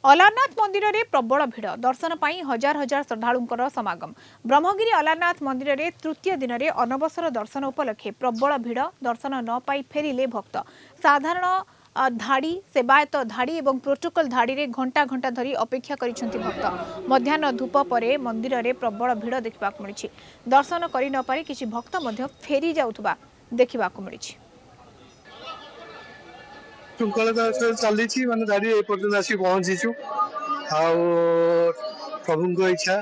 अलारनाथ मंदिर में प्रबल भिड़ दर्शन पर हजार हजार श्रद्धालुंकर समागम। ब्रह्मगिरी अलारनाथ मंदिर में तृतीय दिन में अनवसर दर्शन उपलक्षे प्रबल भिड़ दर्शन न पाई फेरिले भक्त। साधारण धाड़ी सेवायत धाड़ी और प्रोटोकॉल धाड़ी रे घंटा घंटा धरी अपेक्षा करिसेंति भक्त। मध्याह्न धूप पर मंदिर में प्रबल भिड़ देखा मिली। दर्शन करि न पारि किछि भक्त मध्य फेरी जाउथबा देखा मिली। ଶୃଙ୍ଖଳା ଚାଲିଛି ମାନେ ଗାଡ଼ି ଏ ପର୍ଯ୍ୟନ୍ତ ଆସି ପହଞ୍ଚିଛୁ। ଆଉ ପ୍ରଭୁଙ୍କ ଇଚ୍ଛା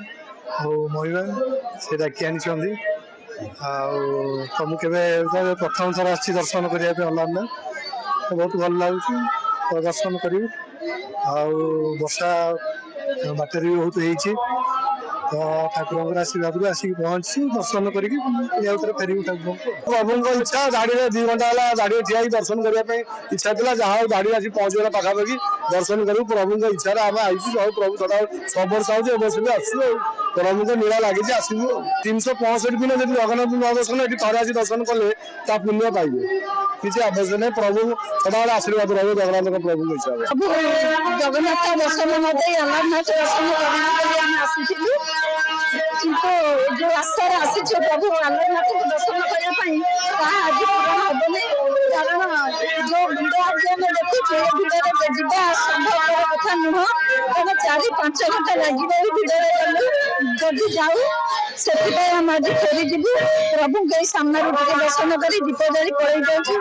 ଆଉ ମହିମା ସେ ଡାକି ଆଣିଛନ୍ତି। ଆଉ ମୁଁ କେବେ ପ୍ରଥମ ଥର ଆସିଛି ଦର୍ଶନ କରିବା ପାଇଁ ଅଲାରନାଥ, ବହୁତ ଭଲ ଲାଗୁଛି ଦର୍ଶନ କରିବି। ଆଉ ବର୍ଷା ବାଟରେ ବି ବହୁତ ହେଇଛି, ତ ଠାକୁରଙ୍କର ଆଶୀର୍ବାଦରୁ ଆସିକି ପହଞ୍ଚିଛୁ। ଦର୍ଶନ କରିକି ଆଉଥରେ ଫେରିବୁ ଠାକୁରଙ୍କୁ। ପ୍ରଭୁଙ୍କ ଇଚ୍ଛା, ଗାଡ଼ିରେ 2 ଘଣ୍ଟା ହେଲା ଗାଡ଼ିରେ ଠିଆ ହେଇକି ଦର୍ଶନ କରିବା ପାଇଁ ଇଚ୍ଛା ଥିଲା, ଯାହା ହଉ ଗାଡ଼ି ଆସି ପହଞ୍ଚିଗଲା ପାଖାପାଖି। ଦର୍ଶନ କରିବୁ ପ୍ରଭୁଙ୍କ ଇଚ୍ଛାରେ ଆମେ ଆଇଛୁ। ଆଉ ପ୍ରଭୁ ସଦାବେଳେ ସବୁ ବର୍ଷ ଆଉଛୁ, ଏ ବର୍ଷ ବି ଆସିଛୁ। ଆଉ ପ୍ରଭୁଙ୍କ ନୀଳା ଲାଗିଛି, ଆସିବୁ। 365 ଦିନ ଯଦି ଜଗନ୍ନାଥ ନ ଦର୍ଶନ ଏଠି ଥରେ ଆସି ଦର୍ଶନ କଲେ ତା ପୁଣ୍ୟ ପାଇବେ। କିଛି ଆବଶ୍ୟକ ନାହିଁ, ପ୍ରଭୁ ସଦାବେଳେ ଆଶୀର୍ବାଦ ରହିବ ଜଗନ୍ନାଥଙ୍କ ପ୍ରଭୁଙ୍କ ହିସାବରେ। ଜଗନ୍ନାଥ ଦର୍ଶନ ନ ଦେଇ ଅଲାରନାଥ ଦର୍ଶନ କରିବୁ ବୋଲି ଆମେ ଆସିଥିଲୁ, କିନ୍ତୁ ଯୋଉ ଆଶାରେ ଆସିଛୁ ପ୍ରଭୁ ଅଲାରନାଥଙ୍କୁ ଦର୍ଶନ କରିବା ପାଇଁ ତାହା ଆଜି ପୂରଣ ହବନି। କାରଣ ଯୋଉ ଭିଡ଼ ଆଜି ଆମେ ଦେଖୁଛୁ, ଏ ଭିଡ଼ରେ ଯିବା ସମ୍ଭବପର କଥା ନୁହଁ। ତେଣୁ 4-5 ଘଣ୍ଟା ଲାଗିବ ଏଇ ଭିଡ଼ରେ ଗଲୁ ଯଦି ଯାଉ। ସେଥିପାଇଁ ଆମେ ଆଜି ଫେରିଯିବୁ। ପ୍ରଭୁଙ୍କ ଏଇ ସାମ୍ନାରୁ ଟିକେ ଦର୍ଶନ କରି ଦୀପ ଜାଳି ପଳେଇ ଯାଉଛୁ।